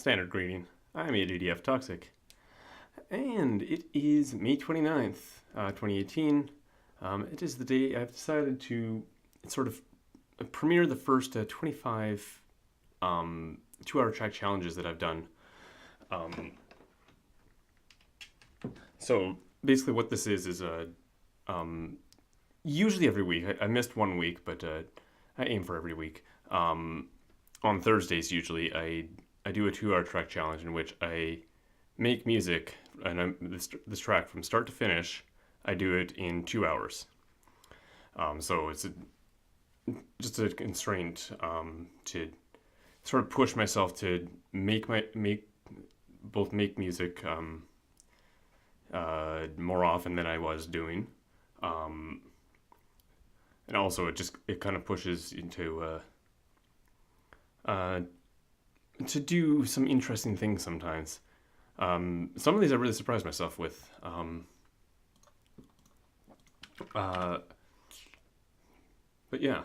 Standard greeting. I'm ADDF Toxic. And it is May 29th, 2018. It is the day I've decided to sort of premiere the first 25 2-hour track challenges that I've done. So basically what this is usually every week. I missed one week, but I aim for every week. On Thursdays usually I do a 2-hour track challenge in which I make music, and this track from start to finish, I do it in 2 hours. So it's just a constraint to sort of push myself to make music more often than I was doing, and also it kind of pushes into to do some interesting things sometimes. Some of these I really surprised myself with. But yeah,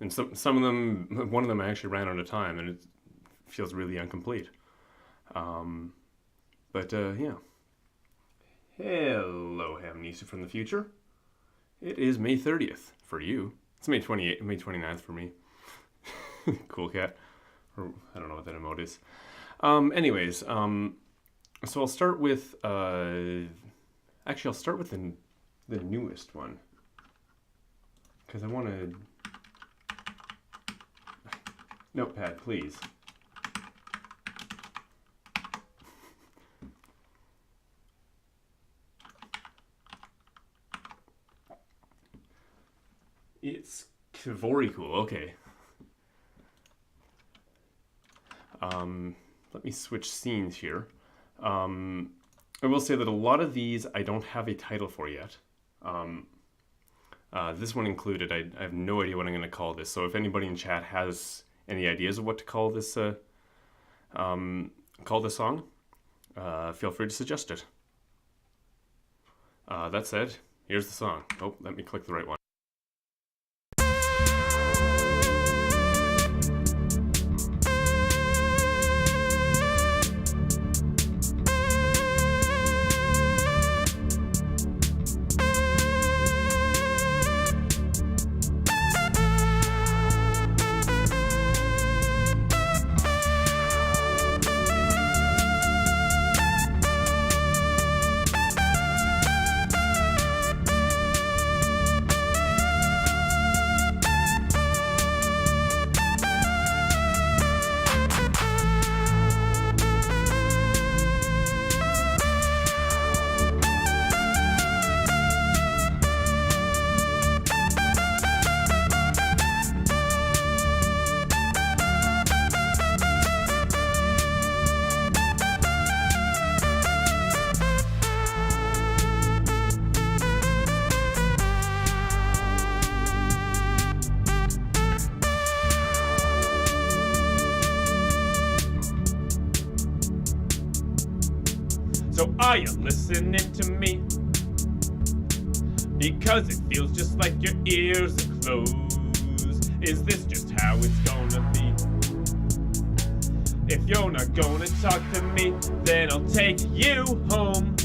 and some of them, one of them I actually ran out of time, and it feels really incomplete. But yeah. Hello, Amnesia from the future. It is May 30th for you. It's May 29th for me. Cool cat. Or I don't know what that emote is. Anyways, so I'll start with actually I'll start with the newest one, because I want to. Notepad, please. It's very cool. Okay. Let me switch scenes here. I will say that a lot of these I don't have a title for yet. This one included. I have no idea what I'm going to call this. So if anybody in chat has any ideas of what to call this song, feel free to suggest it. That said, here's the song. Oh, let me click the right one. So are you listening to me? Because it feels just like your ears are closed. Is this just how it's gonna be? If you're not gonna talk to me, then I'll take you home.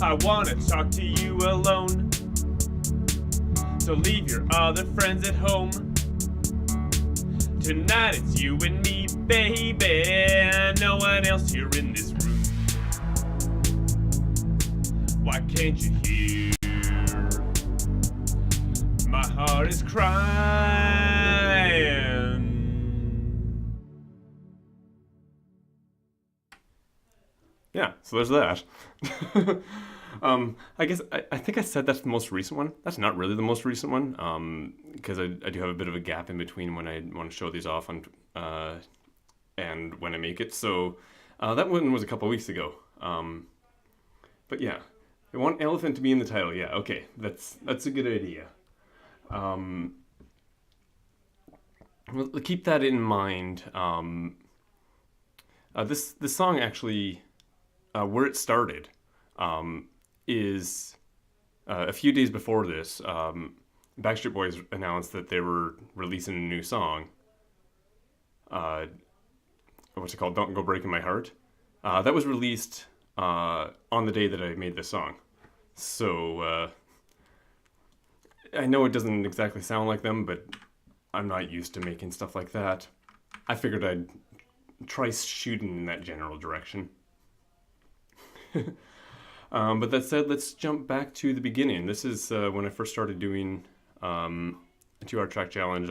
I wanna talk to you alone, so leave your other friends at home. Tonight it's you and me, baby, no one else here in this room. Why can't you hear? My heart is crying. Yeah, so there's that. I guess I think I said that's the most recent one. That's not really the most recent one, because I do have a bit of a gap in between when I want to show these off on, and when I make it. So that one was a couple weeks ago. But yeah, I want elephant to be in the title. Yeah, okay, that's a good idea. well, keep that in mind. This song actually, where it started, um, is a few days before this. Backstreet Boys announced that they were releasing a new song. Uh, what's it called? Don't Go Breaking My Heart. That was released on the day that I made this song. So I know it doesn't exactly sound like them, but I'm not used to making stuff like that. I figured I'd try shooting in that general direction. But that said, let's jump back to the beginning. This is when I first started doing a 2 hour track challenge.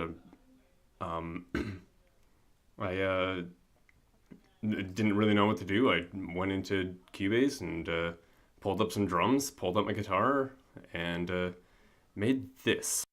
Um, I didn't really know what to do. I went into Cubase and pulled up some drums, pulled up my guitar, and made this.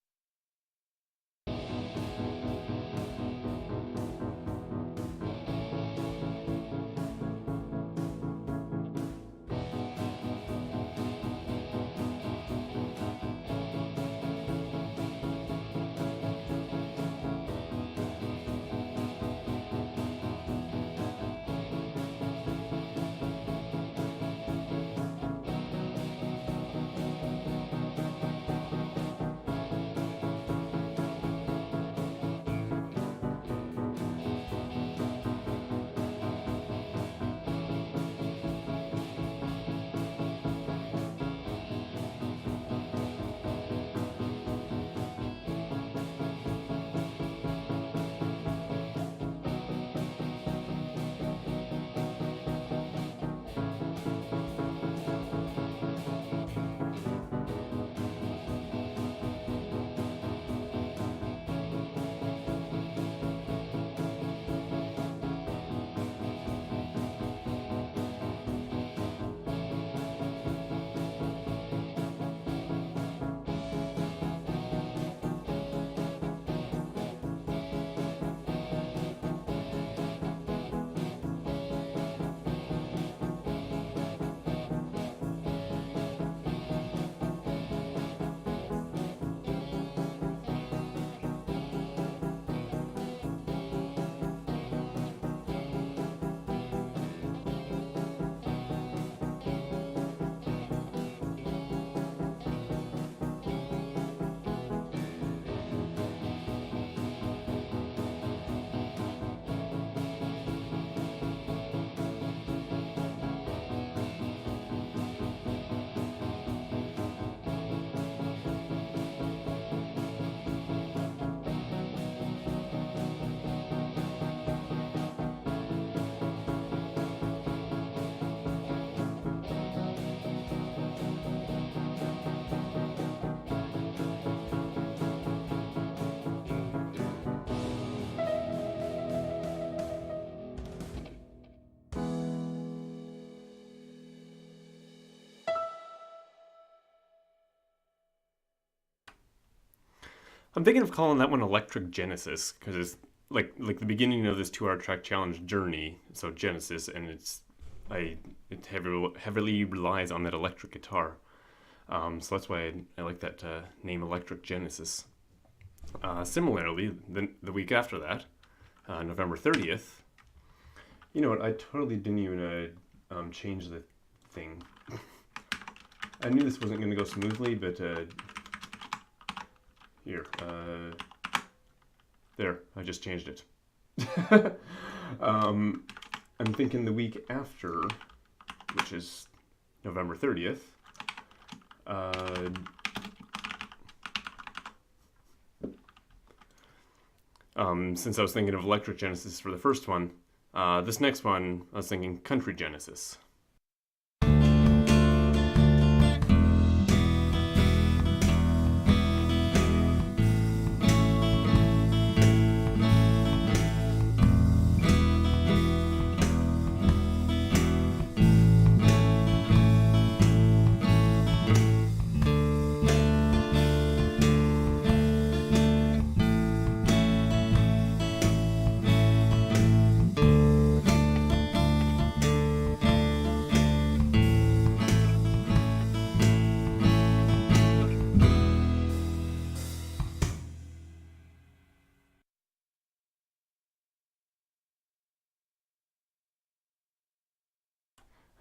I'm thinking of calling that one Electric Genesis because it's like the beginning of this 2 hour track challenge journey. So Genesis, and it heavily relies on that electric guitar. So that's why I like that name, Electric Genesis. Similarly, the week after that, November 30th. You know what? I totally didn't even change the thing. I knew this wasn't going to go smoothly, but here, there, I just changed it. I'm thinking the week after, which is November 30th, since I was thinking of Electric Genesis for the first one, this next one, I was thinking Country Genesis.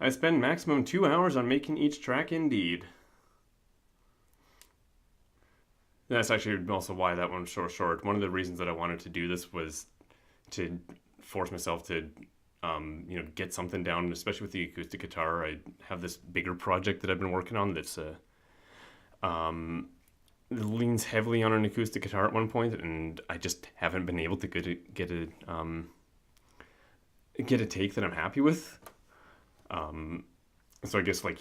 I spend maximum 2 hours on making each track indeed. That's actually also why that one's so short. One of the reasons that I wanted to do this was to force myself to, get something down, especially with the acoustic guitar. I have this bigger project that I've been working on that's leans heavily on an acoustic guitar at one point, and I just haven't been able to get a take that I'm happy with. So I guess like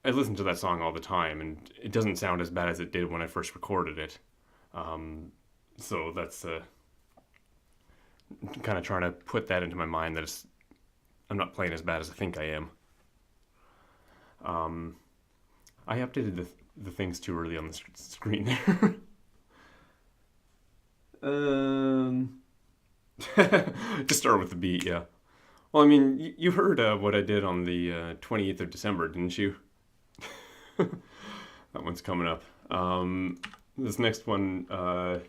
I listen to that song all the time, and it doesn't sound as bad as it did when I first recorded it. So that's kind of trying to put that into my mind that I'm not playing as bad as I think I am. I updated the things too early on the screen there. Just start with the beat, yeah. Well, I mean, you heard what I did on the 28th of December, didn't you? That one's coming up. This next one, I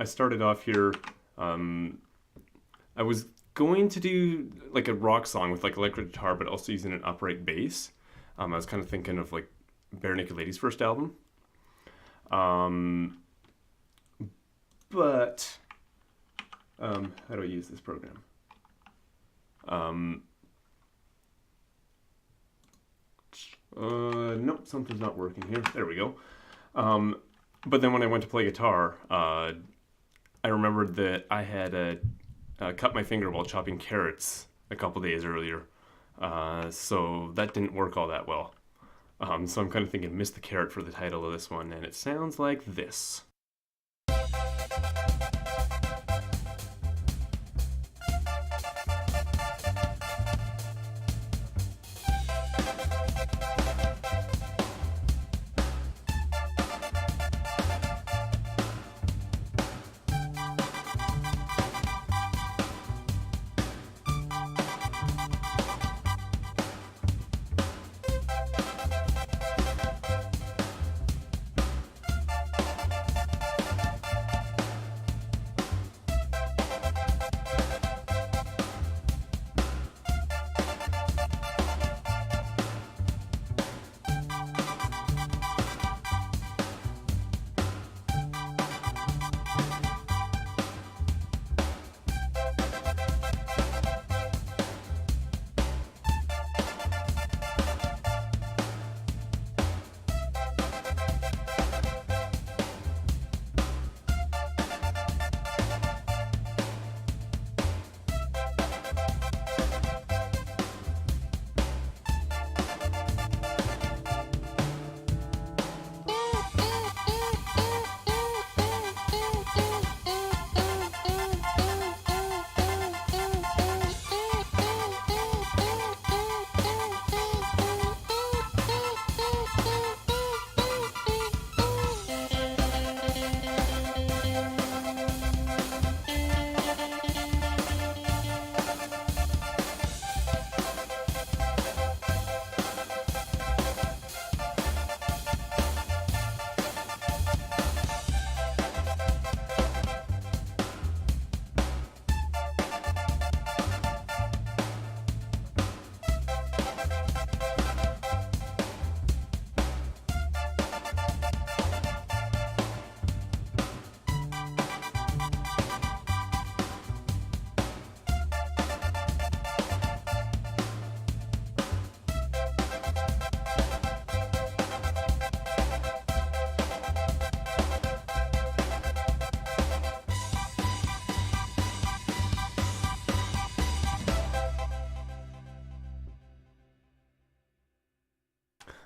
started off here. I was going to do like a rock song with like electric guitar, but also using an upright bass. I was kind of thinking of like Bare Naked Lady's first album. But how do I use this program? Nope, something's not working here. There we go. But then when I went to play guitar, I remembered that I had cut my finger while chopping carrots a couple days earlier. So that didn't work all that well. So I'm kind of thinking miss the carrot for the title of this one, and it sounds like this.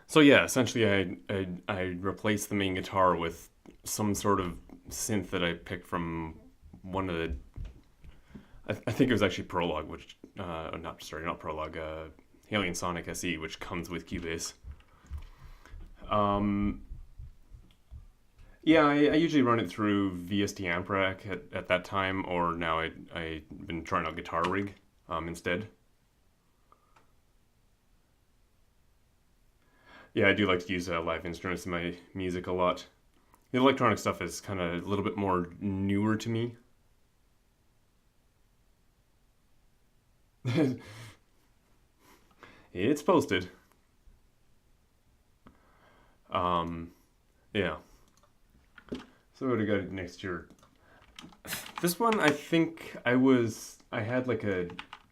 So yeah, essentially I replaced the main guitar with some sort of synth that I picked from one of the. I think it was actually Prologue, which not Prologue, Alien Sonic SE, which comes with Cubase. Yeah, I usually run it through VST Amprac at that time, or now I've been trying out Guitar Rig instead. Yeah, I do like to use live instruments in my music a lot. The electronic stuff is kind of a little bit more newer to me. It's posted. Yeah. So what do we got next year? This one, I think I had like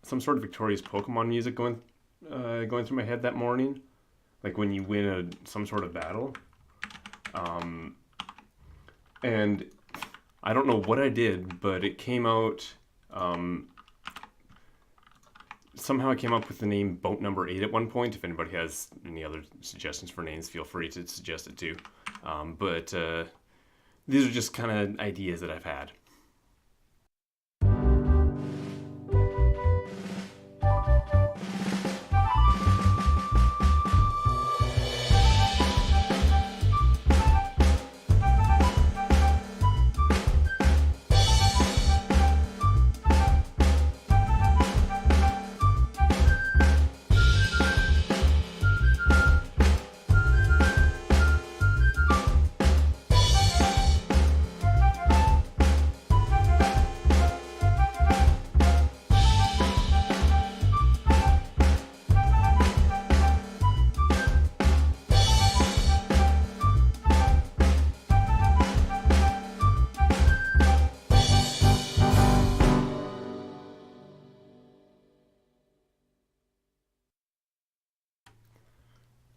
some sort of Victorious Pokemon music going through my head that morning, like when you win some sort of battle. And I don't know what I did, but it came out. Somehow I came up with the name Boat Number 8 at one point. If anybody has any other suggestions for names, feel free to suggest it too. But these are just kind of ideas that I've had.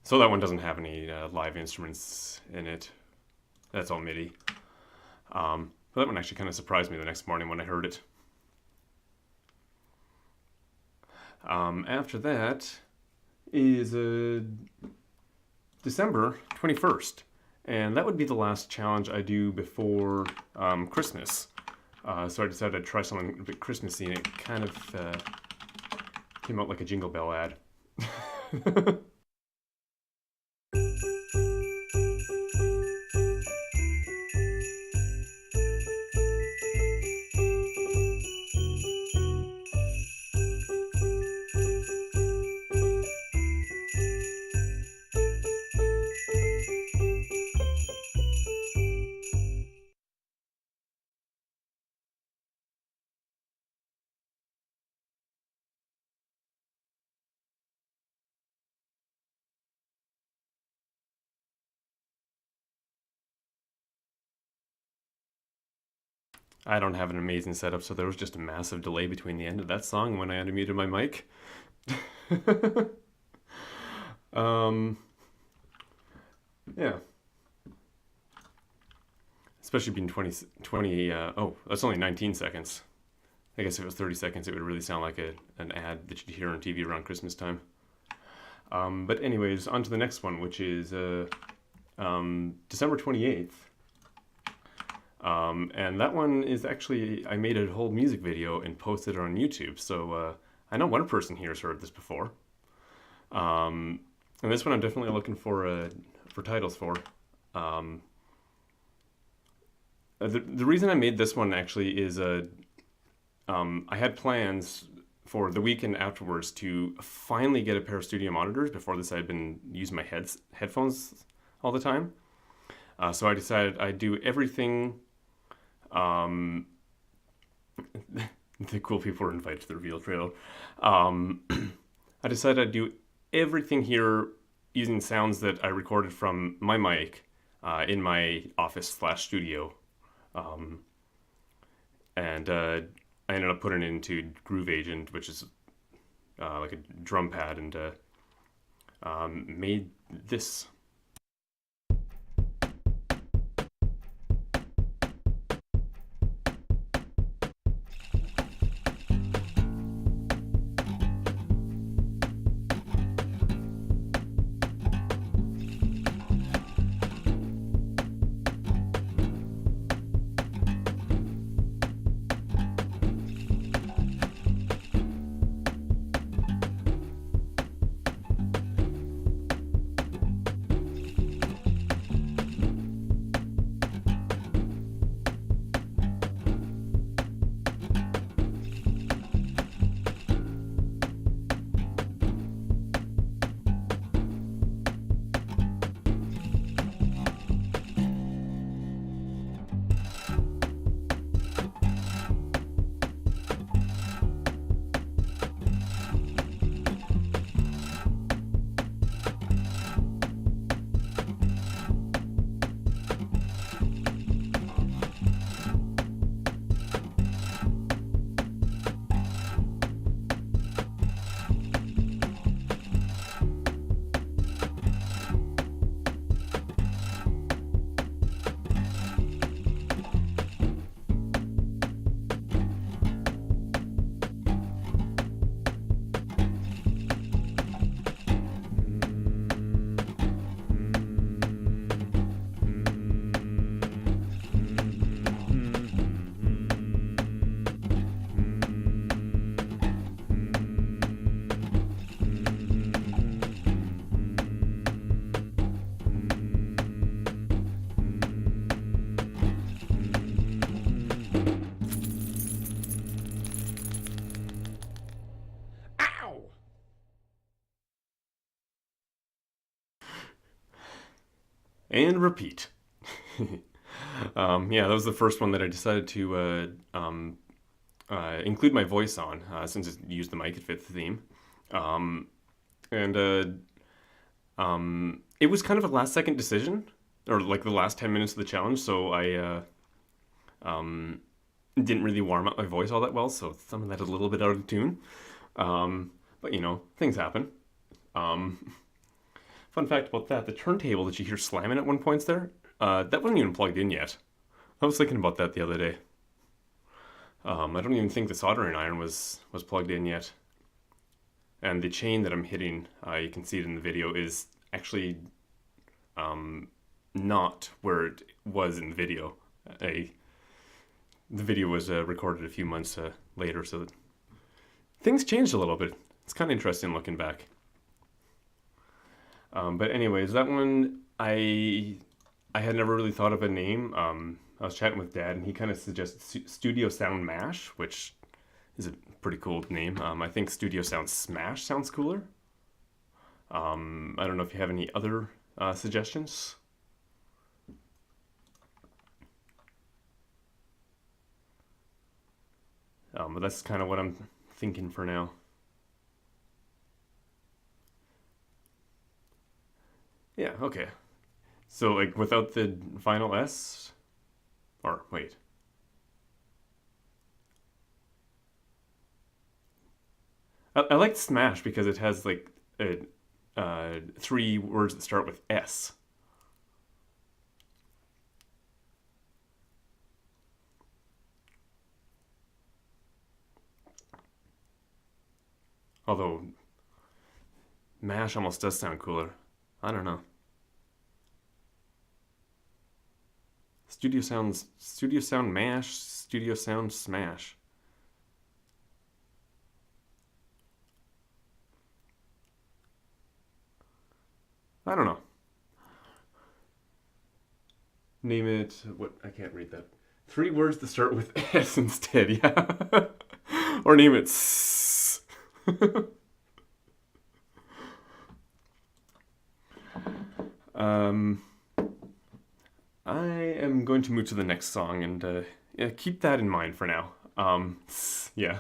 So that one doesn't have any live instruments in it. That's all MIDI. But that one actually kind of surprised me the next morning when I heard it. After that is December 21st. And that would be the last challenge I do before Christmas. So I decided I'd try something a bit Christmassy, and it kind of came out like a Jingle Bell ad. I don't have an amazing setup, so there was just a massive delay between the end of that song and when I unmuted my mic. Yeah. Especially being 20 that's only 19 seconds. I guess if it was 30 seconds, it would really sound like an ad that you'd hear on TV around Christmas time. But anyways, on to the next one, which is December 28th. And that one is actually, I made a whole music video and posted it on YouTube. So I know one person here has heard this before. And this one I'm definitely looking for titles for. The reason I made this one actually is I had plans for the weekend afterwards to finally get a pair of studio monitors. Before this, I'd been using my headphones all the time. So I decided I'd do everything. The cool people were invited to the reveal trailer. I decided I'd do everything here using sounds that I recorded from my mic in my office/studio. And I ended up putting it into Groove Agent, which is like a drum pad, and made this. and repeat. Yeah, that was the first one that I decided to include my voice on, since it used the mic, it fit the theme. And it was kind of a last second decision, or like the last 10 minutes of the challenge, so I didn't really warm up my voice all that well, so some of that is a little bit out of tune. But you know, things happen. Fun fact about that, the turntable that you hear slamming at one point there, that wasn't even plugged in yet. I was thinking about that the other day. I don't even think the soldering iron was plugged in yet. And the chain that I'm hitting, you can see it in the video, is actually not where it was in the video. The video was recorded a few months later, so things changed a little bit. It's kind of interesting looking back. But anyways, that one, I had never really thought of a name. I was chatting with Dad, and he kind of suggested Studio Sound Mash, which is a pretty cool name. I think Studio Sound Smash sounds cooler. I don't know if you have any other suggestions. But that's kind of what I'm thinking for now. Yeah, okay. So, like, without the final S? Or, wait. I like Smash because it has, like, 3 words that start with S. Although, Mash almost does sound cooler. I don't know. Studio Sound Mash, Studio Sound Smash. I don't know. Name it, what, I can't read that. 3 words that start with S instead, yeah. Or name it S. I am going to move to the next song, and yeah, keep that in mind for now. Yeah.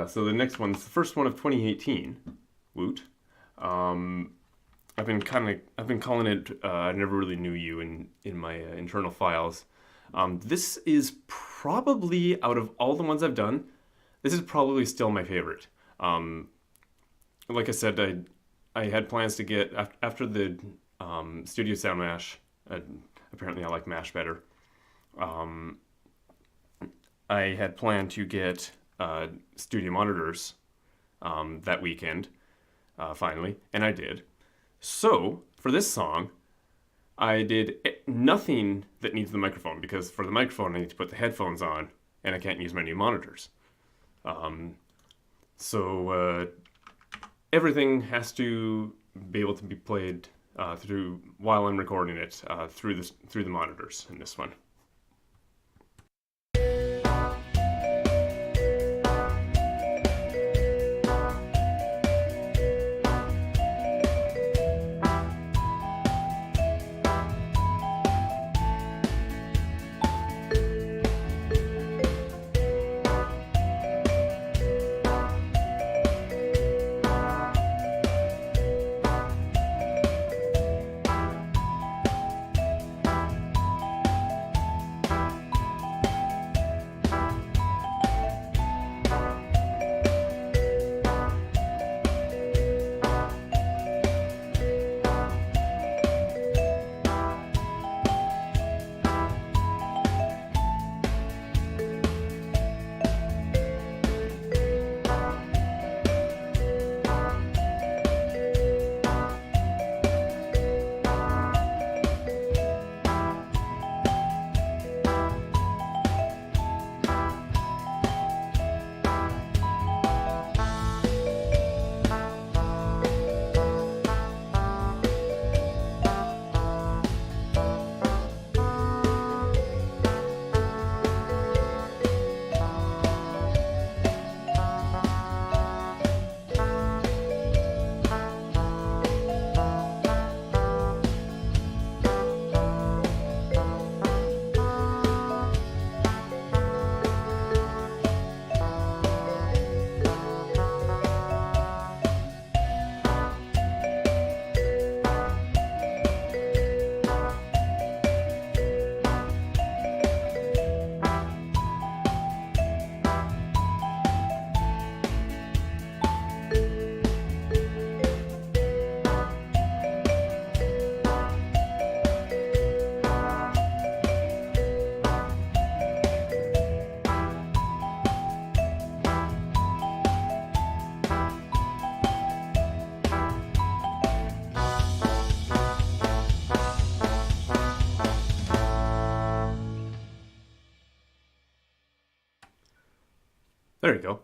So the next one's the first one of 2018. Woot. I've been calling it I Never Really Knew You in my internal files. This is probably, out of all the ones I've done, this is probably still my favorite. Like I said, I had plans to get after the Studio Sound Mash. Apparently, I like Mash better. I had planned to get studio monitors that weekend, finally, and I did. So, for this song, I did nothing that needs the microphone, because for the microphone I need to put the headphones on, and I can't use my new monitors. So, everything has to be able to be played through while I'm recording it through the monitors in this one. There you go.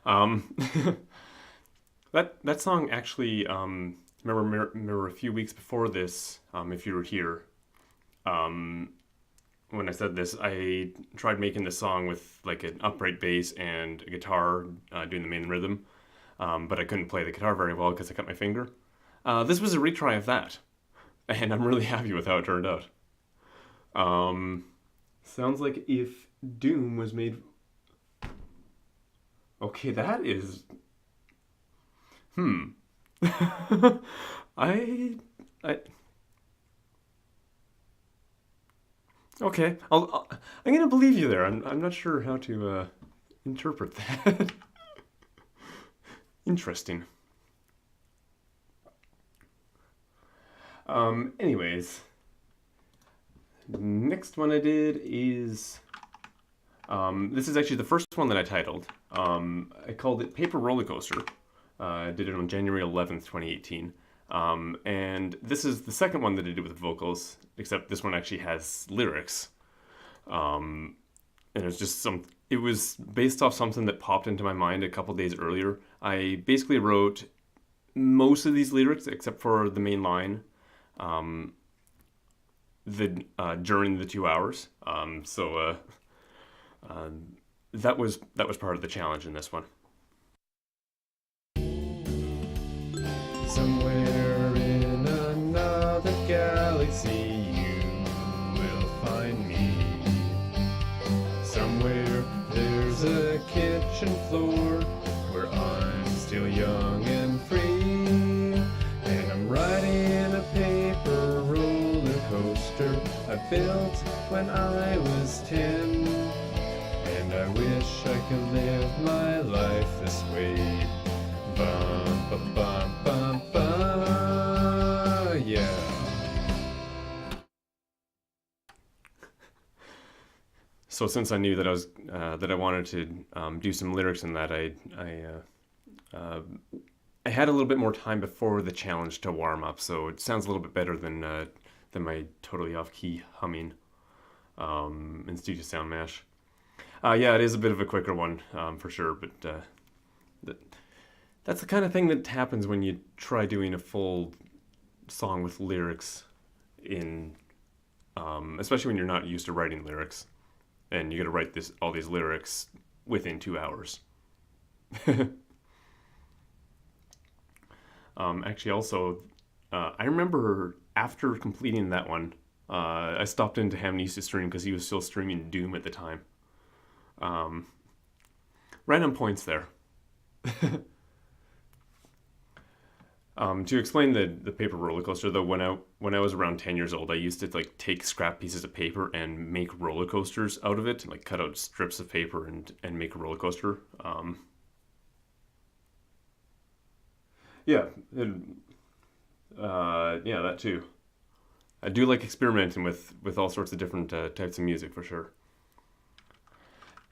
Um, that song actually, remember a few weeks before this, if you were here, um, when I said this, I tried making this song with like an upright bass and a guitar doing the main rhythm, but I couldn't play the guitar very well because I cut my finger. This was a retry of that, and I'm really happy with how it turned out. Um, Sounds like if Doom was made. Okay, that is. Hmm. I. I. Okay, I'm gonna believe you there. I'm not sure how to interpret that. Interesting. Anyways, next one I did is this is actually the first one that I titled. I called it Paper Roller Coaster. I did it on January 11th, 2018. And this is the second one that I did with vocals, except this one actually has lyrics. And it was based off something that popped into my mind a couple days earlier. I basically wrote most of these lyrics except for the main line, during the 2 hours. Uh, that was part of the challenge in this one. Somewhere in another galaxy you will find me. Somewhere there's a kitchen floor where I'm still young and free. And I'm riding a paper roller coaster I built when I was 10. And I wish I could live my life this way. Bum, bum, bum, bum, bum, yeah. So since I knew that I wanted to do some lyrics in that, I had a little bit more time before the challenge to warm up, so it sounds a little bit better than my totally off key humming in Studio Sound Mash. Yeah, it is a bit of a quicker one for sure, but that's the kind of thing that happens when you try doing a full song with lyrics in, especially when you're not used to writing lyrics, and you got to write all these lyrics within 2 hours. Actually, also, I remember after completing that one, I stopped into Hamnee's to stream because he was still streaming Doom at the time. Right on points there. To explain the paper roller coaster, though, when I was around 10 years old, I used to like take scrap pieces of paper and make roller coasters out of it, like cut out strips of paper and make a roller coaster. Yeah, yeah, that too. I do like experimenting with all sorts of different types of music for sure.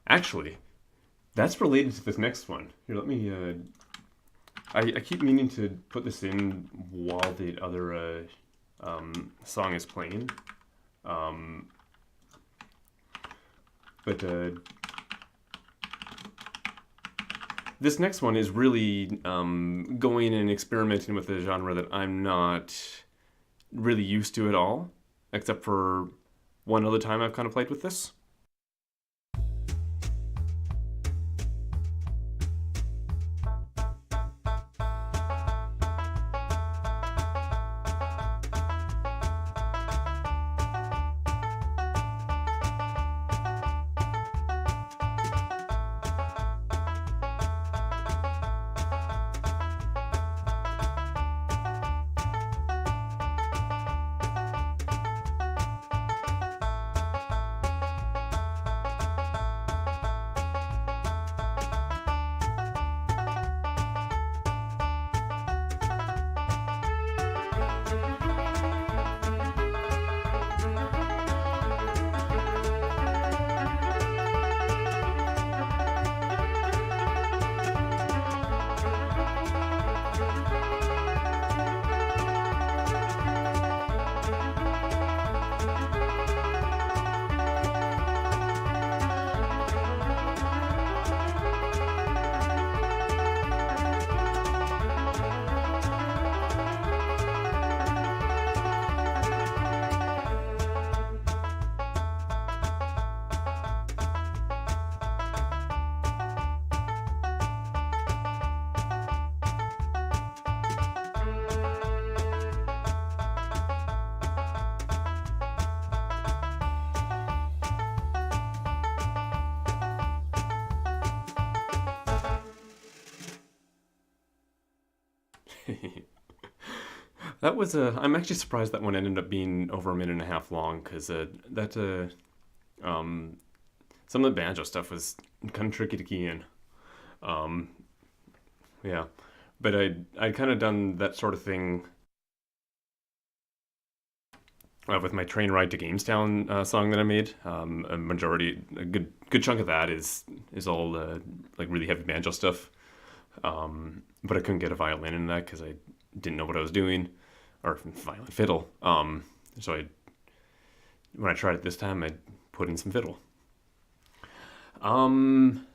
Actually, that's related to this next one. Here, let me. I keep meaning to put this in while the other song is playing, but this next one is really going and experimenting with a genre that I'm not really used to at all, except for one other time I've kind of played with this. That was a. I'm actually surprised that one ended up being over a minute and a half long because that um some of the banjo stuff was kind of tricky to key in. Um, yeah, but I'd kind of done that sort of thing with my train ride to Gamestown song that I made. A good chunk of that is all like really heavy banjo stuff. But I couldn't get a violin in that because I didn't know what I was doing, or violin fiddle. So when I tried it this time, I put in some fiddle. Um,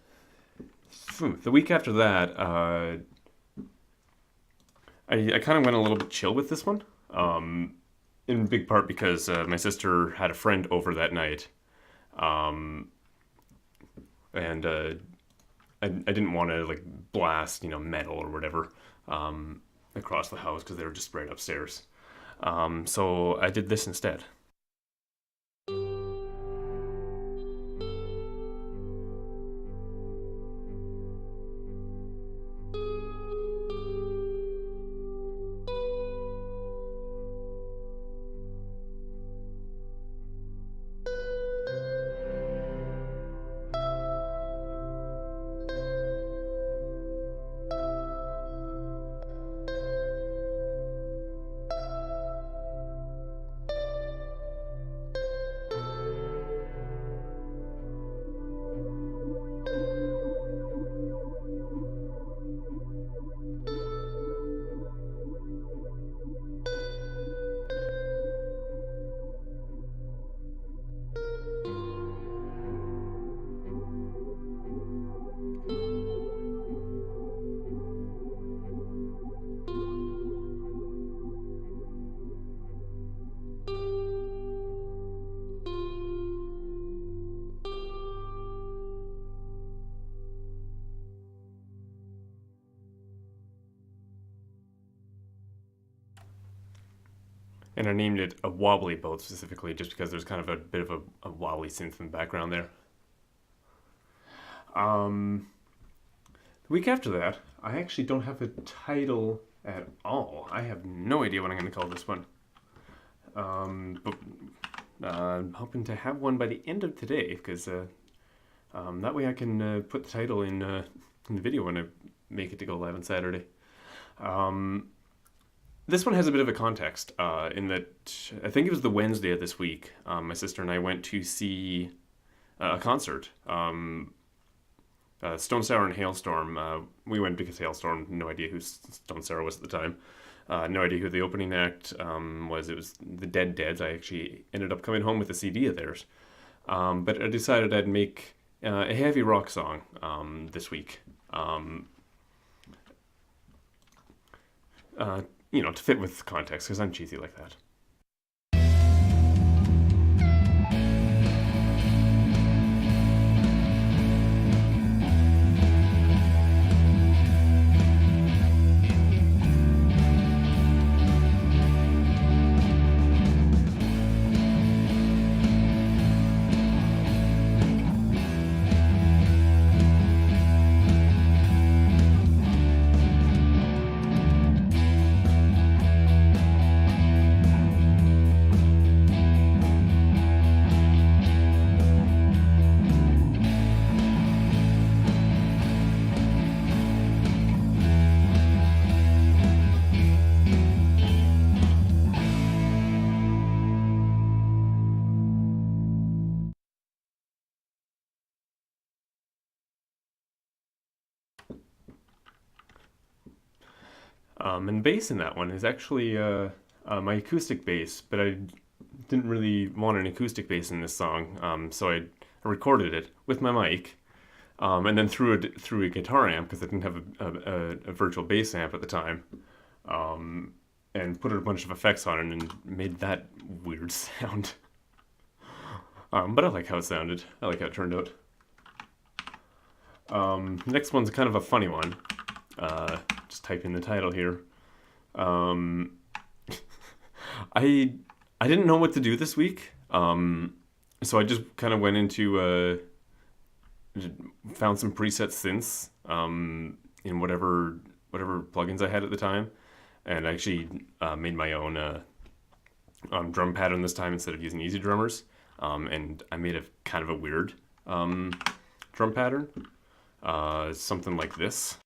the week after that, I kind of went a little bit chill with this one. In big part because my sister had a friend over that night, um, and I didn't want to like blast metal or whatever across the house because they were just right upstairs. So I did this instead. And I named it a wobbly boat specifically just because there's kind of a bit of a wobbly synth in the background there. Um, the week after that, I actually don't have a title at all. I have no idea what I'm going to call this one. But I'm hoping to have one by the end of today because that way I can put the title in the video when I make it to go live on Saturday. This one has a bit of a context in that I think it was the Wednesday of this week. My sister and I went to see a concert. Stone Sour and Hailstorm. We went because Hailstorm, no idea who Stone Sour was at the time. No idea who the opening act was. It was the Dead Deads. I actually ended up coming home with a CD of theirs. But I decided I'd make a heavy rock song this week. To fit with context, because I'm cheesy like that. And bass in that one is actually my acoustic bass, but I didn't really want an acoustic bass in this song, so I recorded it with my mic, and then threw it through a guitar amp because I didn't have a virtual bass amp at the time, and put a bunch of effects on it and made that weird sound. But I like how it sounded. I like how it turned out. Next one's kind of a funny one. Just type in the title here. I didn't know what to do this week, so I just kind of went into found some preset synths in whatever plugins I had at the time, and I actually made my own drum pattern this time instead of using Easy Drummers. And I made a kind of a weird drum pattern, something like this.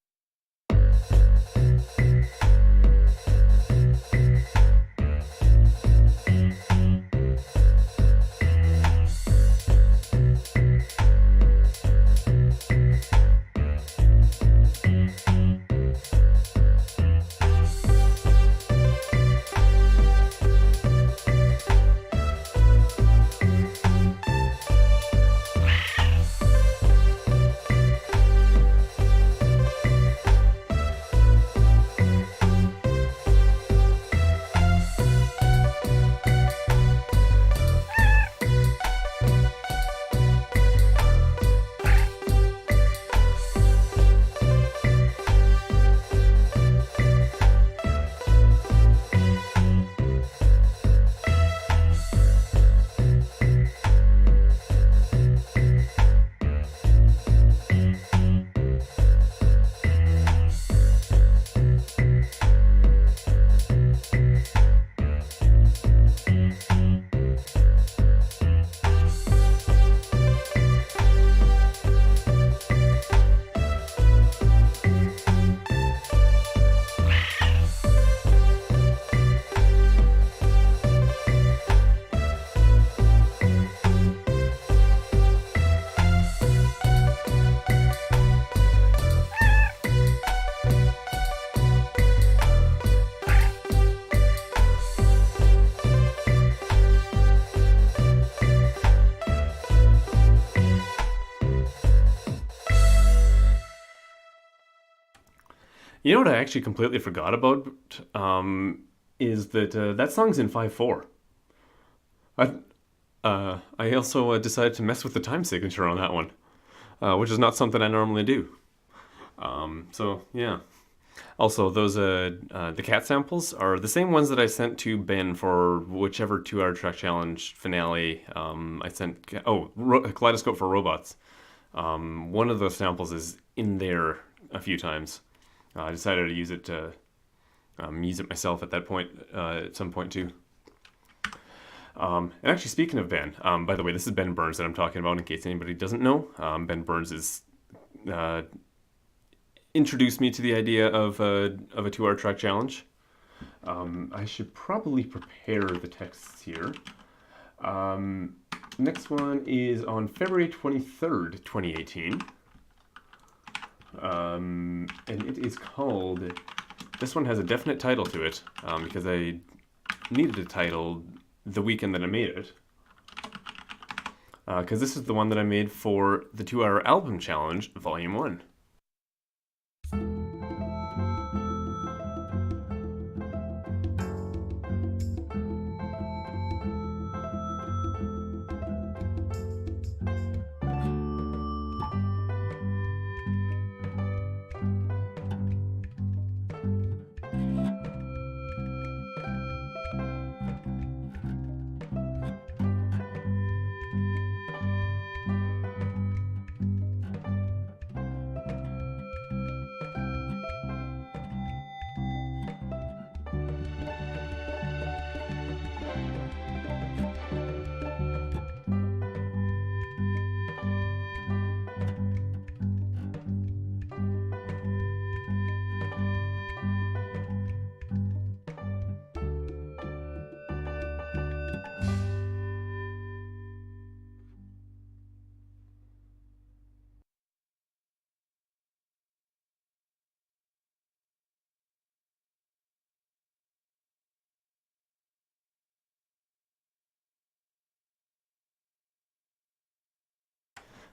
You know what I actually completely forgot about is that that song's in 5/4. I also decided to mess with the time signature on that one, which is not something I normally do. So yeah. Also, those the cat samples are the same ones that I sent to Ben for whichever 2 hour track challenge finale. I sent Kaleidoscope for Robots. One of those samples is in there a few times. I decided to use it myself at that point, at some point too. And actually, speaking of Ben, by the way, this is Ben Burns that I'm talking about in case anybody doesn't know. Ben Burns is introduced me to the idea of a 2 hour track challenge. I should probably prepare the texts here. Next one is on February 23rd, 2018. And it is called, this one has a definite title to it, because I needed a title the weekend that I made it. Because this is the one that I made for the 2 hour album challenge, Volume 1.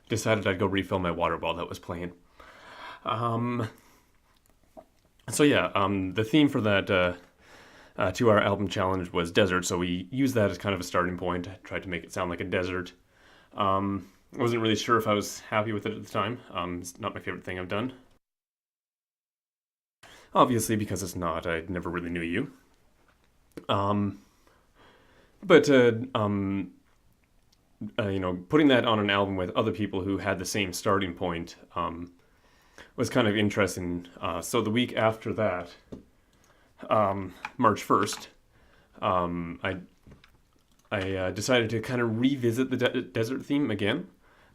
Decided I'd go refill my water while that was playing. So yeah, the theme for that 2 hour album challenge was desert, so we used that as kind of a starting point. I tried to make it sound like a desert. I wasn't really sure if I was happy with it at the time. It's not my favorite thing I've done. Obviously, because it's not. I never really knew you. But putting that on an album with other people who had the same starting point was kind of interesting. So the week after that, March 1st, I decided to kind of revisit the desert theme again,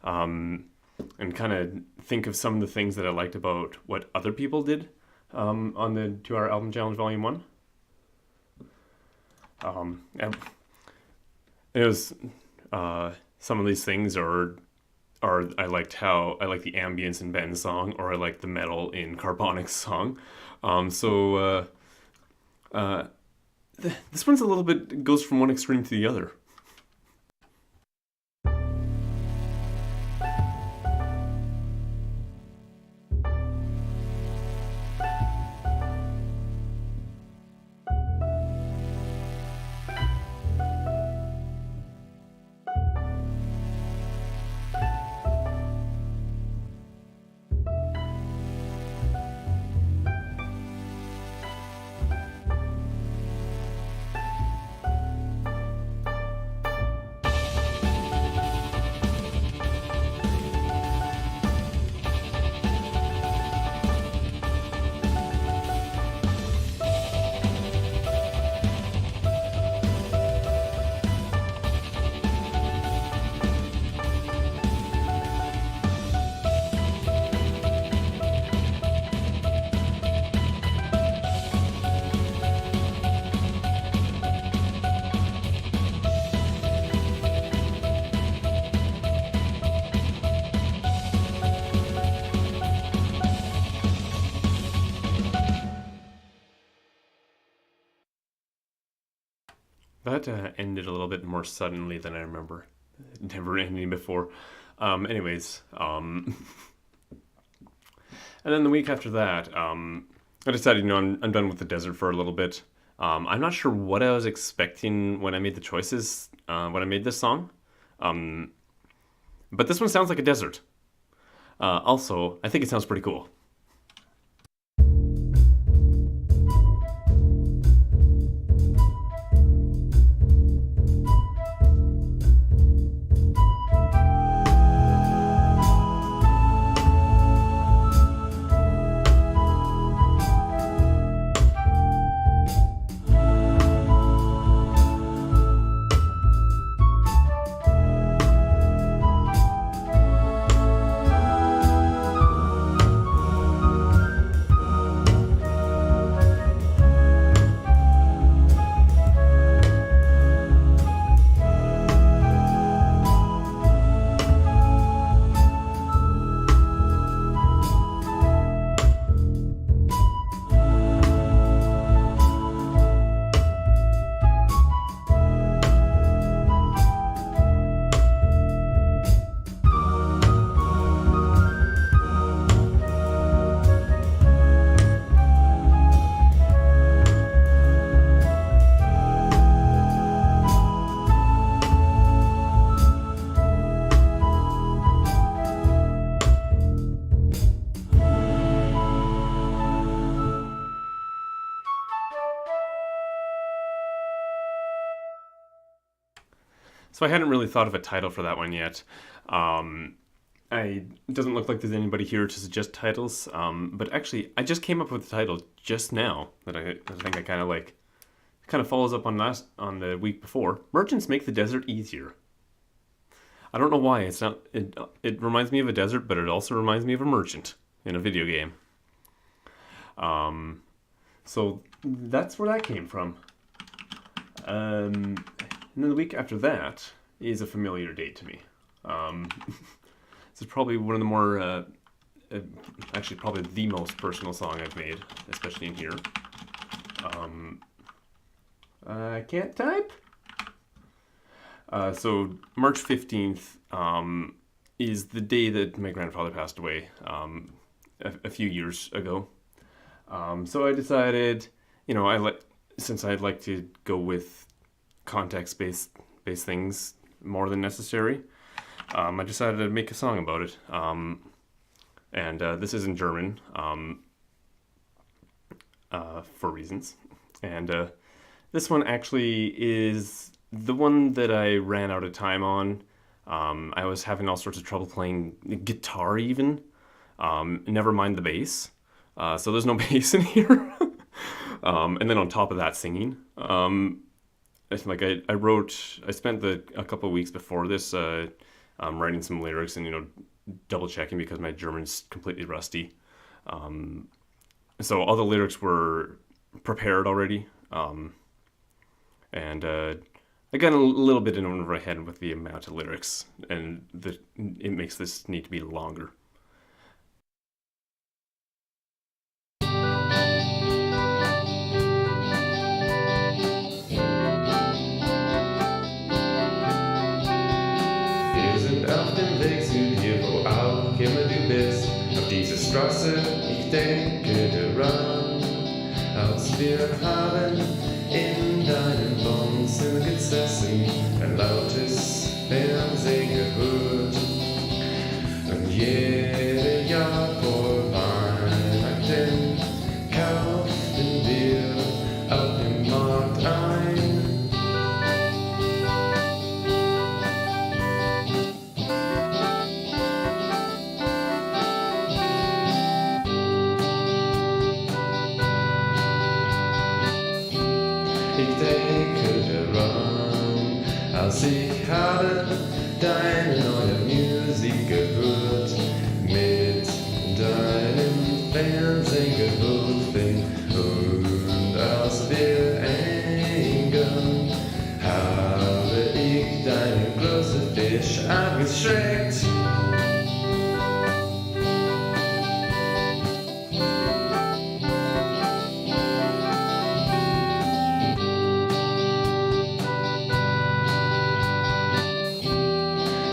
and kind of think of some of the things that I liked about what other people did on the 2 Hour Album Challenge Volume 1. And it was some of these things are I liked the ambience in Ben's song, or I liked the metal in Carbonic's song. This one's a little bit goes from one extreme to the other. That ended a little bit more suddenly than I remember. It never ending before. Anyways, and then the week after that, I decided, I'm done with the desert for a little bit. I'm not sure what I was expecting when I made the choices, when I made this song. But this one sounds like a desert. Also, I think it sounds pretty cool. So I hadn't really thought of a title for that one yet. It doesn't look like there's anybody here to suggest titles, but actually, I just came up with the title just now that I think I kind of like. It kind of follows up on the week before. Merchants make the desert easier. I don't know why. It's not. It reminds me of a desert, but it also reminds me of a merchant in a video game. So that's where that came from. And then the week after that is a familiar date to me. This is probably one of the more, actually probably the most personal song I've made, especially in here. I can't type. So March 15th is the day that my grandfather passed away a few years ago. So I decided, since I'd like to go with context-based things more than necessary, I decided to make a song about it. And this is in German for reasons. And this one actually is the one that I ran out of time on. I was having all sorts of trouble playing guitar even. Never mind the bass. So there's no bass in here. And then on top of that, singing. I spent a couple of weeks before this writing some lyrics and double checking because my German's completely rusty. So all the lyrics were prepared already, and I got a little bit in over my head with the amount of lyrics, and it makes this need to be longer. Auf dem Weg zu dir, wo auch immer du bist, auf dieser Straße, ich denke daran, als wir haben in deinen Wohnzimmer gesessen, ein lautes Fernsehen gehört. Und jedes Jahr vor Weihnachten kauften wir auf dem Markt ein. Ich denke daran, als ich habe deine neue Musik gehört, mit deinem Fernsehen geholfen, und als wir hängen, habe ich deinen großen Fisch abgeschreckt.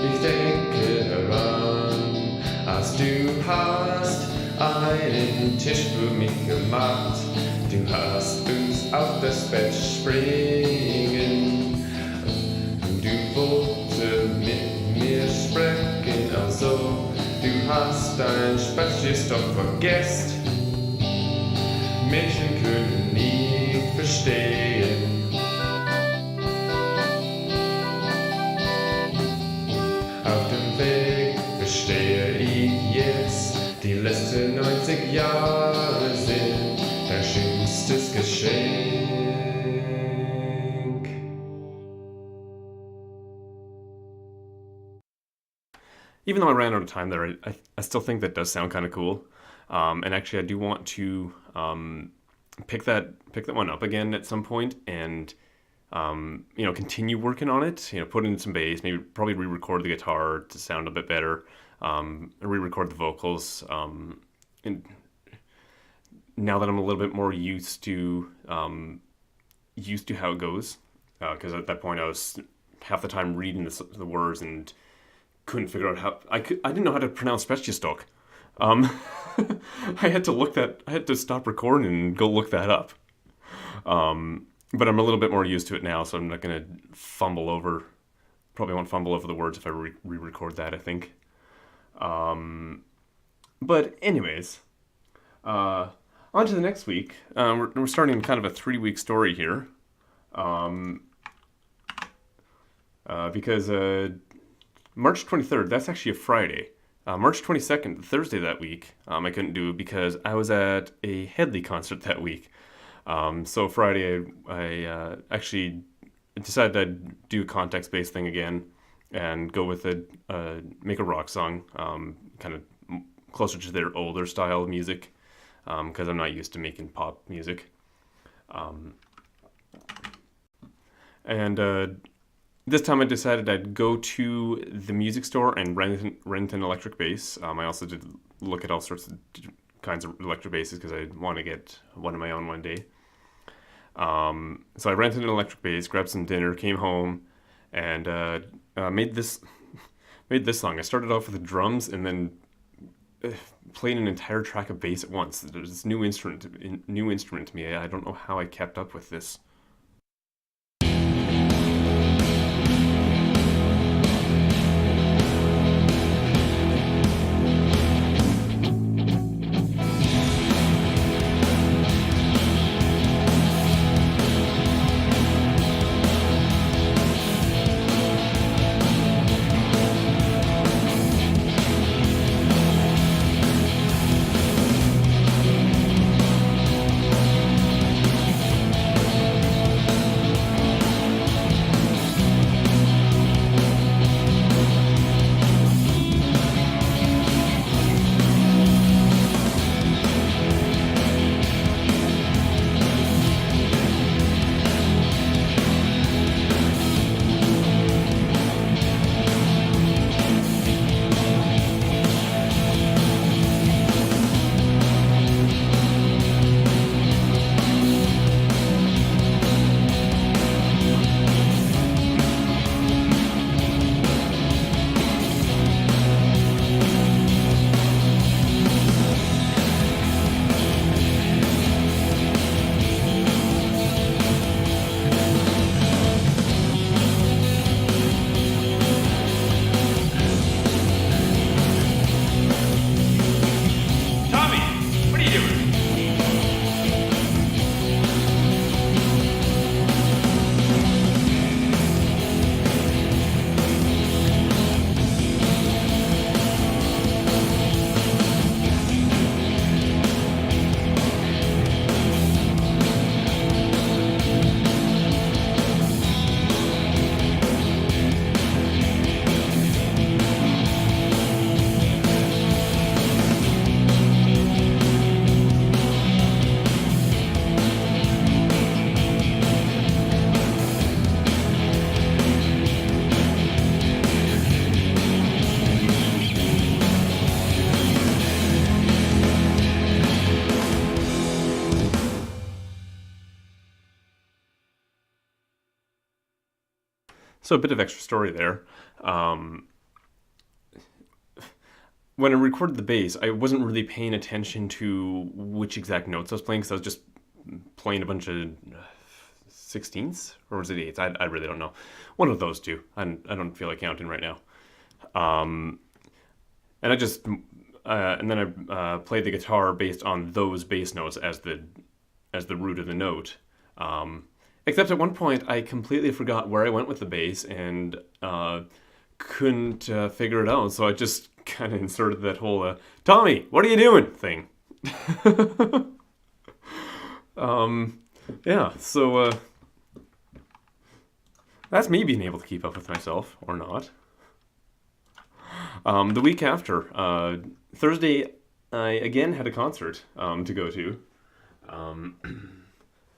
Ich denke daran, als du hast einen Tisch für mich gemacht. Du hast uns auf das Bett springen. Du wolltest mit mir sprechen, also du hast dein Spazierstock vergessen. Menschen können nicht verstehen. Auf dem Weg verstehe ich jetzt, die letzten 90 Jahre sind dein schönstes Geschenk. Even though I ran out of time there, I still think that does sound kind of cool. And actually, I do want to pick that one up again at some point and continue working on it. Put in some bass, maybe probably re-record the guitar to sound a bit better. Re-record the vocals. And now that I'm a little bit more used to how it goes, because at that point I was half the time reading the words and couldn't figure out how I didn't know how to pronounce Spetchstock. I had to stop recording and go look that up. But I'm a little bit more used to it now, so I'm not going to probably won't fumble over the words if I re-record that, I think. But anyways, on to the next week. We're starting kind of a 3-week story here. Because March 23rd, that's actually a Friday. March 22nd, Thursday that week, I couldn't do because I was at a Headley concert that week. So Friday, I actually decided I'd do a context-based thing again and go with make a rock song, kind of closer to their older style of music, because I'm not used to making pop music. And this time I decided I'd go to the music store and rent an electric bass. I also did look at all sorts of kinds of electric basses because I want to get one of my own one day. So I rented an electric bass, grabbed some dinner, came home, and made this song. I started off with the drums and then played an entire track of bass at once. There's this new instrument to me. I don't know how I kept up with this. So a bit of extra story there. Um, when I recorded the bass, I wasn't really paying attention to which exact notes I was playing because I was just playing a bunch of 16ths, or was it 8ths? I really don't know. One of those two. I don't feel like counting right now. Um, and I just and then I played the guitar based on those bass notes as the root of the note. Except at one point, I completely forgot where I went with the bass and couldn't figure it out. So I just kind of inserted that whole "Tommy, what are you doing?" thing. Yeah, so that's me being able to keep up with myself, or not. The week after, Thursday, I again had a concert to go to.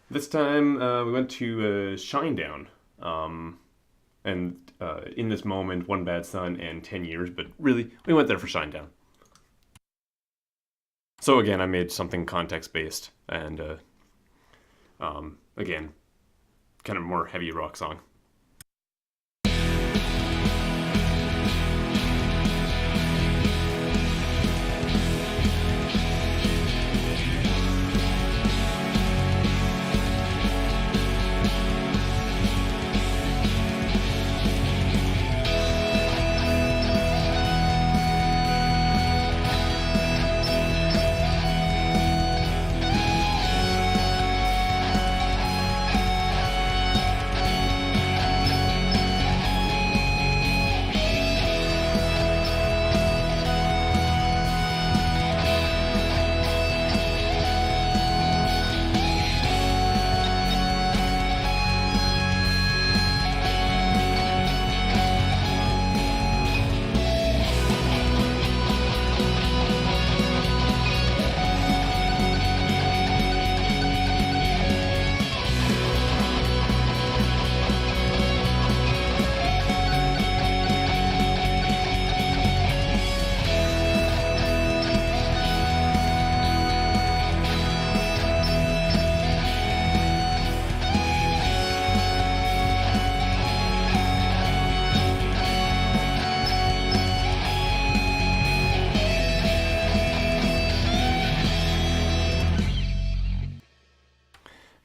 This time we went to Shinedown. And In This Moment, One Bad Son, and 10 Years, but really, we went there for Shinedown. So again, I made something context-based, and again, kind of more heavy rock song.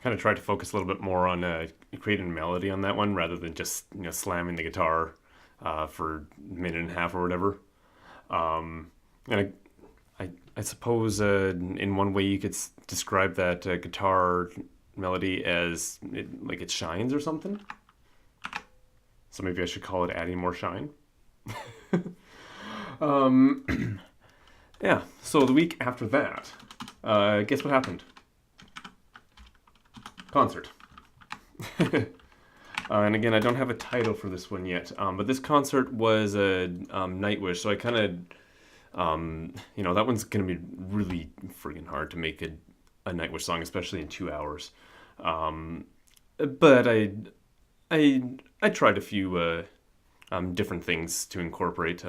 Kind of tried to focus a little bit more on creating a melody on that one rather than just slamming the guitar for a minute and a half or whatever. And I suppose in one way you could describe that guitar melody as like it shines or something. So maybe I should call it adding more shine. Yeah. So the week after that, guess what happened? Concert. And again, I don't have a title for this one yet, but this concert was a Nightwish, so I kind of, that one's going to be really friggin' hard to make a Nightwish song, especially in 2 hours. But I tried a few different things to incorporate.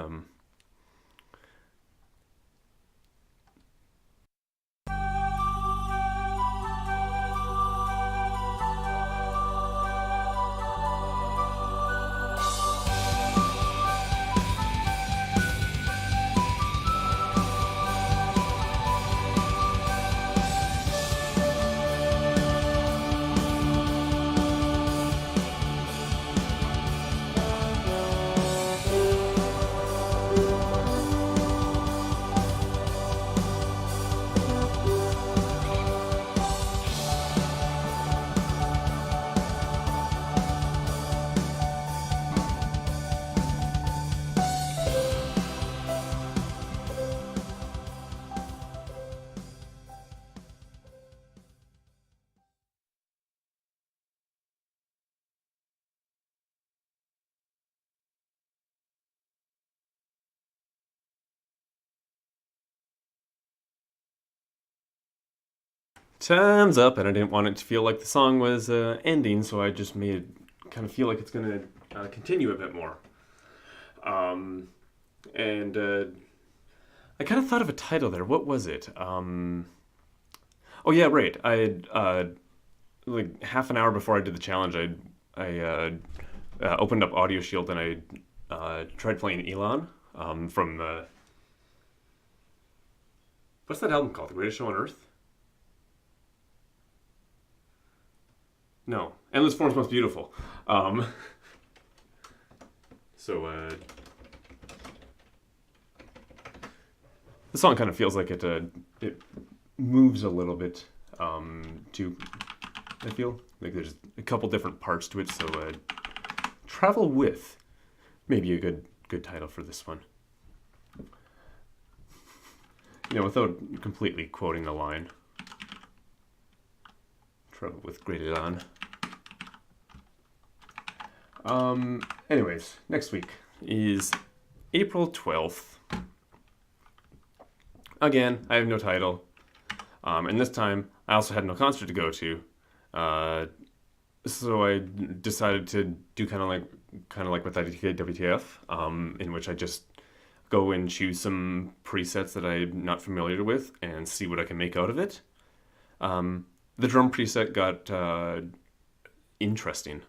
Time's up, and I didn't want it to feel like the song was ending, so I just made it kind of feel like it's going to continue a bit more. And I kind of thought of a title there. What was it? Oh yeah, right. I like half an hour before I did the challenge, I opened up Audio Shield and I tried playing Elon from what's that album called? The Greatest Show on Earth? No, Endless Forms Most Beautiful. So the song kind of feels like it moves a little bit too. I feel like there's a couple different parts to it. So Travel With, maybe a good title for this one. Without completely quoting the line. Travel with Great Elon. Anyways, next week is April 12th. Again, I have no title. And this time, I also had no concert to go to. So I decided to do kind of like with IDK WTF, in which I just go and choose some presets that I'm not familiar with and see what I can make out of it. The drum preset got interesting.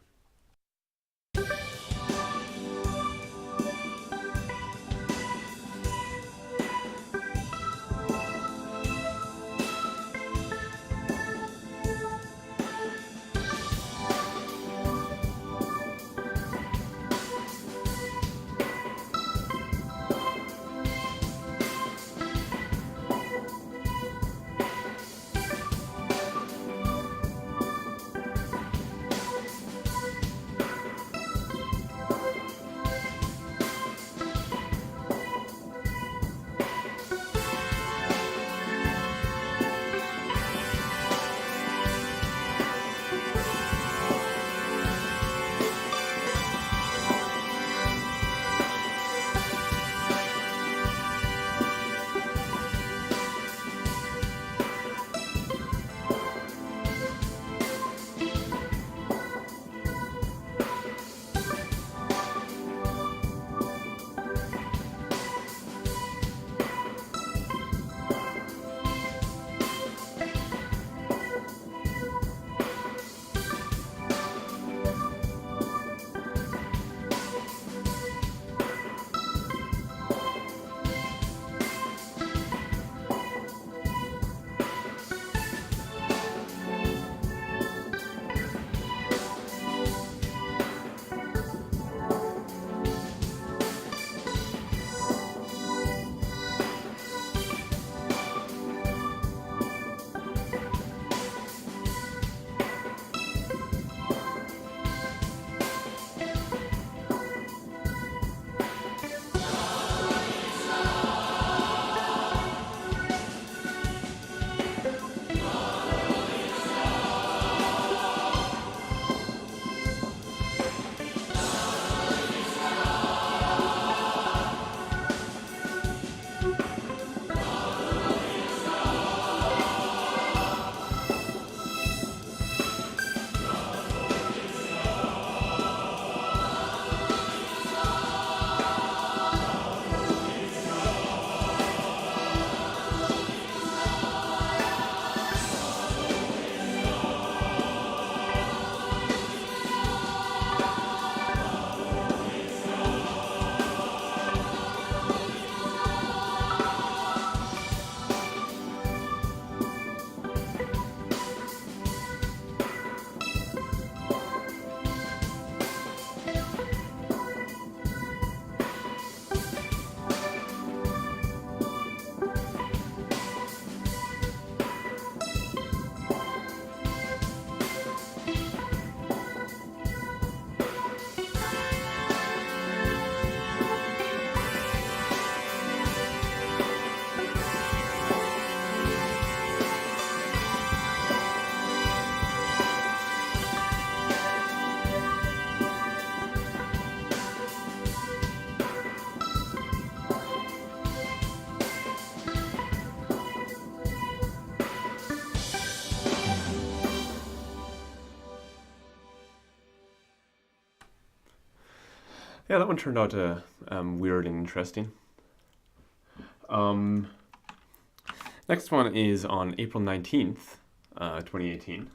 Yeah, that one turned out weird and interesting. Next one is on April 19th, 2018.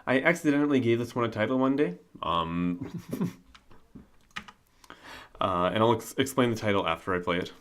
I accidentally gave this one a title one day. And I'll explain the title after I play it.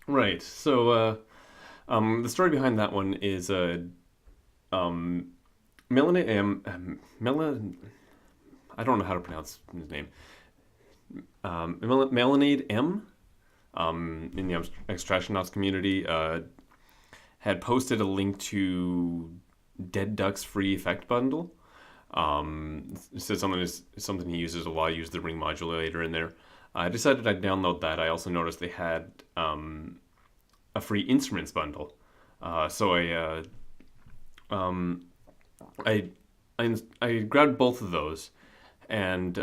Right. So, the story behind that one is um, Melanie I don't know how to pronounce his name. Melanade M, in the Extrashionauts community, had posted a link to Dead Duck's free effect bundle. It said something he uses a lot. He used the ring modulator in there. I decided I'd download that. I also noticed they had a free instruments bundle. So I, I grabbed both of those and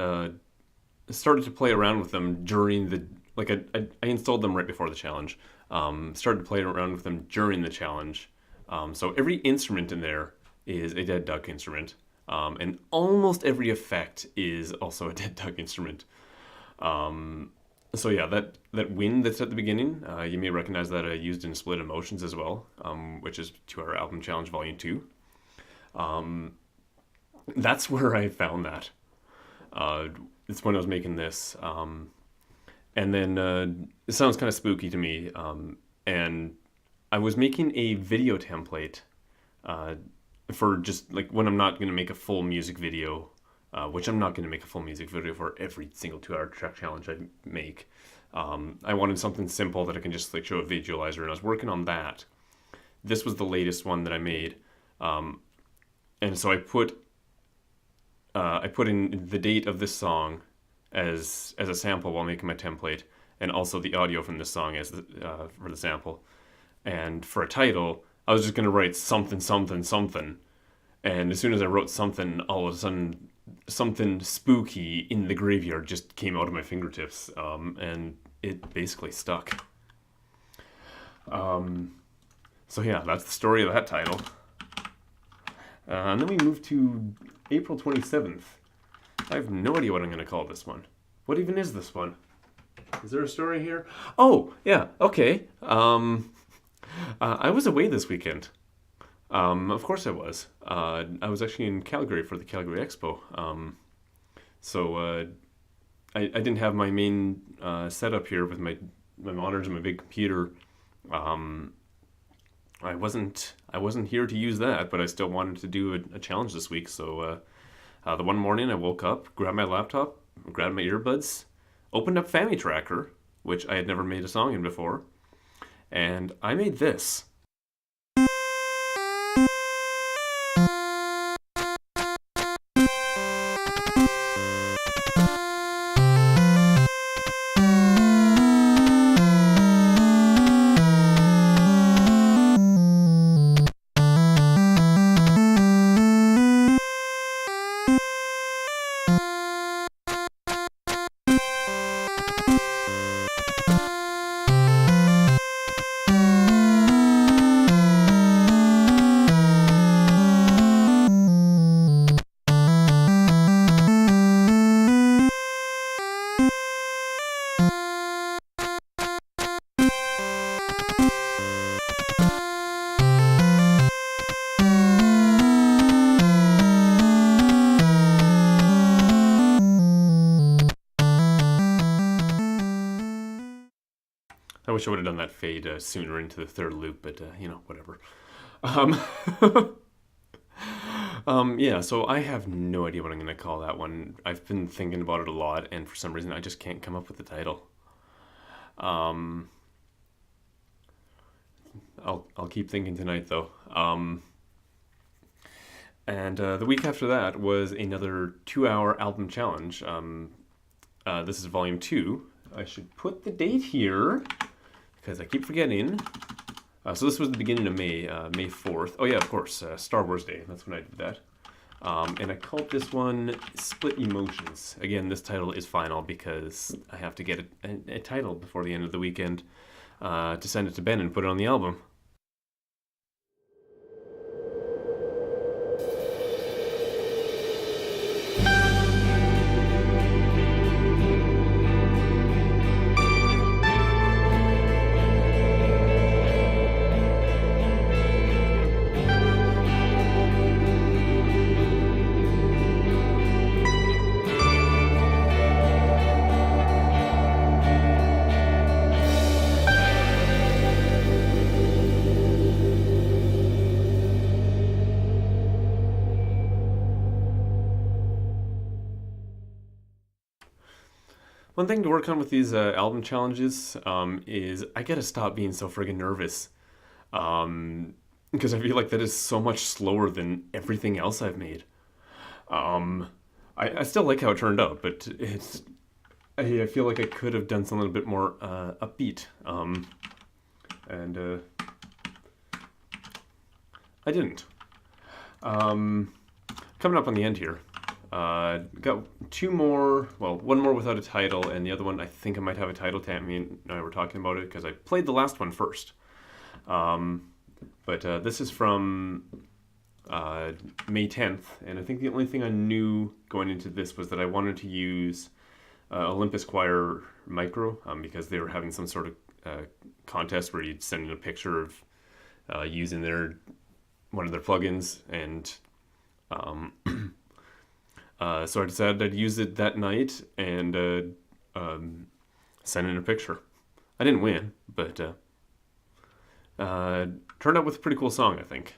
started to play around with them during the I installed them right before the challenge. Started to play around with them during the challenge. So every instrument in there is a Dead Duck instrument, and almost every effect is also a Dead Duck instrument. So yeah, that wind that's at the beginning, you may recognize that I used in Split Emotions as well, which is to our album challenge volume 2. That's where I found that. It's when I was making this, and then it sounds kind of spooky to me. And I was making a video template for just like when I'm not going to make a full music video. Which I'm not going to make a full music video for every single 2-hour track challenge I make. I wanted something simple that I can just like show a visualizer, and I was working on that. This was the latest one that I made, and so I put in the date of this song as a sample while making my template, and also the audio from this song as for the sample. And for a title, I was just going to write something, something, something. And as soon as I wrote something, all of a sudden, something spooky in the graveyard just came out of my fingertips, and it basically stuck. So yeah, that's the story of that title. And then we move to April 27th. I have no idea what I'm going to call this one. What even is this one? Is there a story here? Oh, yeah, okay. I was away this weekend. Of course I was. I was actually in Calgary for the Calgary Expo. So I didn't have my main setup here with my monitors and my big computer. I wasn't here to use that, but I still wanted to do a challenge this week. So the one morning I woke up, grabbed my laptop, grabbed my earbuds, opened up Family Tracker, which I had never made a song in before, and I made this. I wish I would have done that fade sooner into the third loop, but whatever. Yeah, so I have no idea what I'm going to call that one. I've been thinking about it a lot, and for some reason I just can't come up with the title. I'll keep thinking tonight, though. And the week after that was another 2-hour album challenge. This is volume 2. I should put the date here, because I keep forgetting. So this was the beginning of May, May 4th. Oh yeah, of course, Star Wars Day. That's when I did that. And I called this one Split Emotions. Again, this title is final because I have to get a title before the end of the weekend to send it to Ben and put it on the album. One thing to work on with these album challenges is I gotta stop being so friggin' nervous. Because I feel like that is so much slower than everything else I've made. Um, I still like how it turned out, but I feel like I could have done something a bit more upbeat. And I didn't. Coming up on the end here. Got two more, well, one more without a title, and the other one I think I might have a title. Tammy and I were talking about it because I played the last one first. But this is from May 10th, and I think the only thing I knew going into this was that I wanted to use Olympus Choir Micro because they were having some sort of contest where you'd send in a picture of using one of their plugins, and so I decided I'd use it that night and send in a picture. I didn't win, but turned out with a pretty cool song, I think.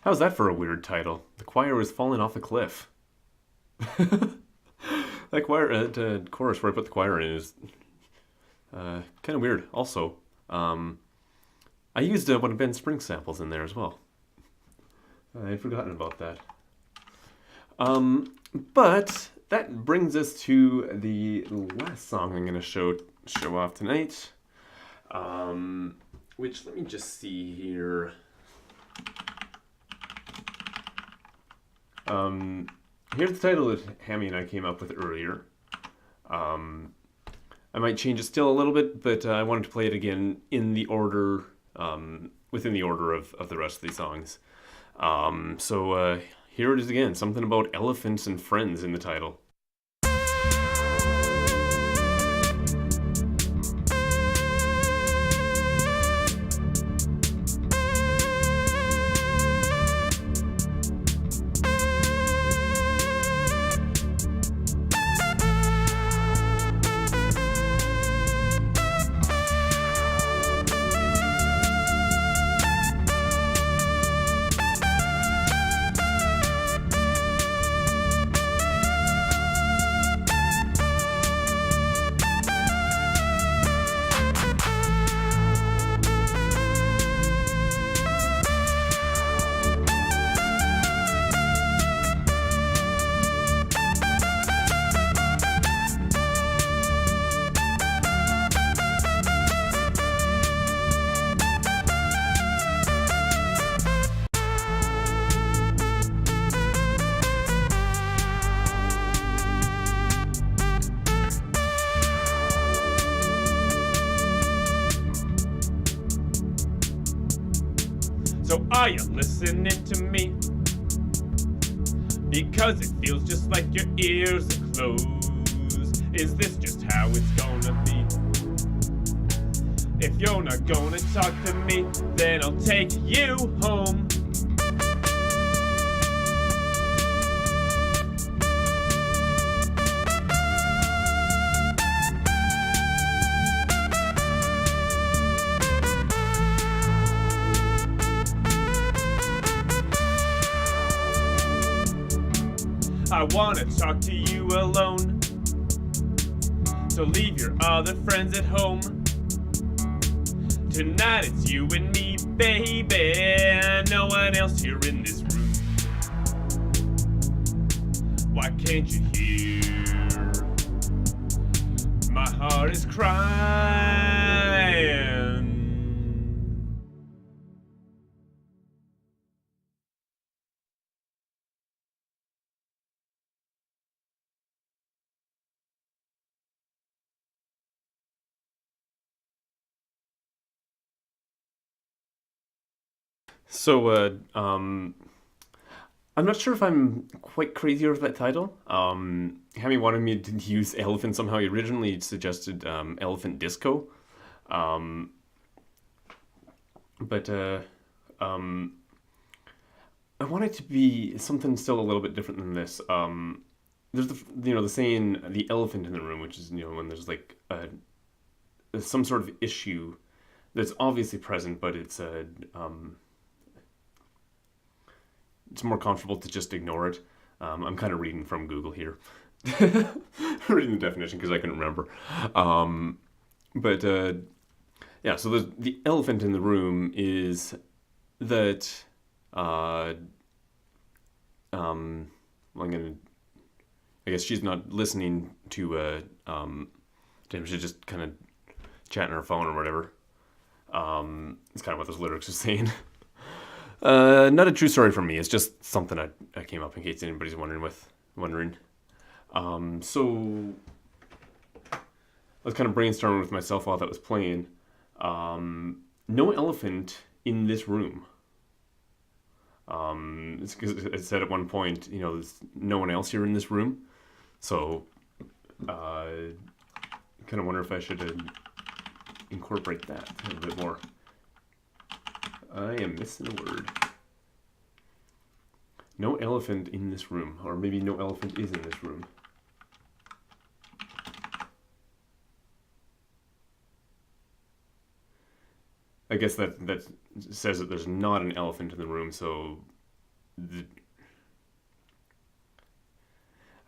How's that for a weird title? The choir is falling off a cliff. That chorus where I put the choir in is kind of weird. Also, I used one of Ben Spring's samples in there as well. I'd forgotten about that. But that brings us to the last song I'm going to show off tonight. Which, let me just see here. Here's the title that Hammy and I came up with earlier. I might change it still a little bit, but I wanted to play it again in the order, within the order of the rest of these songs. So here it is again, something about elephants and friends in the title. So are you listening to me? Because it feels just like your ears are closed. Is this just how it's gonna be? If you're not gonna talk to me, then I'll take you home. I wanna talk to you alone. So leave your other friends at home. Tonight it's you and me, baby. No one else here in this room. Why can't you hear? My heart is crying. So, I'm not sure if I'm quite crazy over that title. Hammy wanted me to use elephant somehow. He originally suggested elephant disco. Um, but I want it to be something still a little bit different than this. There's the saying the elephant in the room, which is when there's like some sort of issue that's obviously present, but it's more comfortable to just ignore it. I'm kind of reading from Google here, reading the definition because I couldn't remember. But yeah, so the elephant in the room is that I'm gonna. I guess she's not listening to him. She's just kind of chatting on her phone or whatever. It's kind of what those lyrics are saying. Not a true story from me. It's just something I came up in case anybody's wondering. So I was kind of brainstorming with myself while that was playing. No elephant in this room. It's because it said at one point, there's no one else here in this room. So, kind of wonder if I should incorporate that a little bit more. I am missing a word. No elephant in this room, or maybe no elephant is in this room. I guess that says that there's not an elephant in the room, so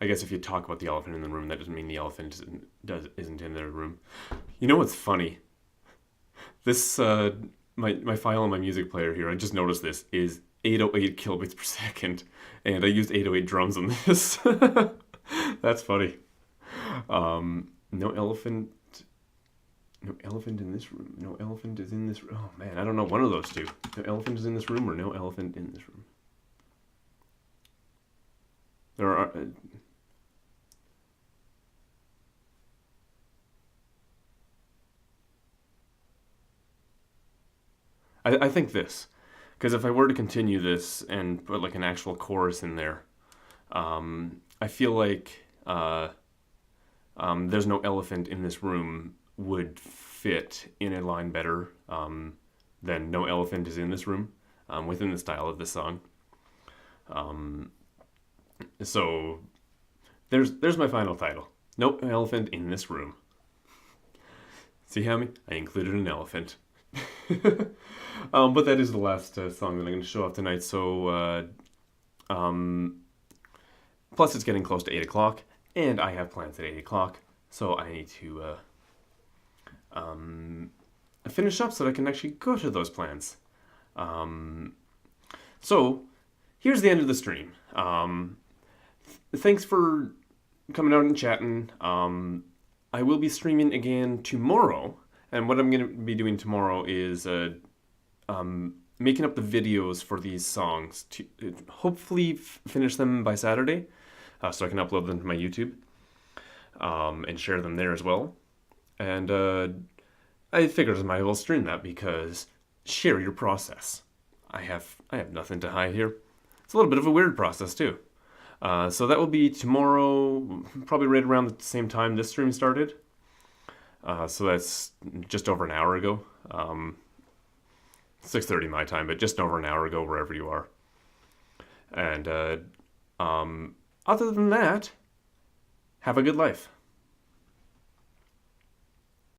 I guess if you talk about the elephant in the room, that doesn't mean the elephant isn't in the room. You know what's funny? This my file on my music player here, I just noticed this, is 808 kilobits per second, and I used 808 drums on this. That's funny. No elephant. No elephant in this room. No elephant is in this room. Oh man, I don't know, one of those two. No elephant is in this room or no elephant in this room. There are... I think this. Because if I were to continue this and put like an actual chorus in there, I feel like there's no elephant in this room would fit in a line better than no elephant is in this room within the style of this song. So there's my final title. No elephant in this room. See, Hammy? I included an elephant. But that is the last song that I'm going to show off tonight. So, plus it's getting close to 8 o'clock, and I have plans at 8 o'clock, so I need to finish up so that I can actually go to those plans. So, here's the end of the stream. Thanks for coming out and chatting. I will be streaming again tomorrow, and what I'm going to be doing tomorrow is making up the videos for these songs to hopefully finish them by Saturday, so I can upload them to my YouTube and share them there as well. And I figured I might as well stream that because share your process. I have nothing to hide here. It's a little bit of a weird process too. So that will be tomorrow, probably right around the same time this stream started. So that's just over an hour ago. 6:30 my time, but just over an hour ago wherever you are. And other than that, have a good life.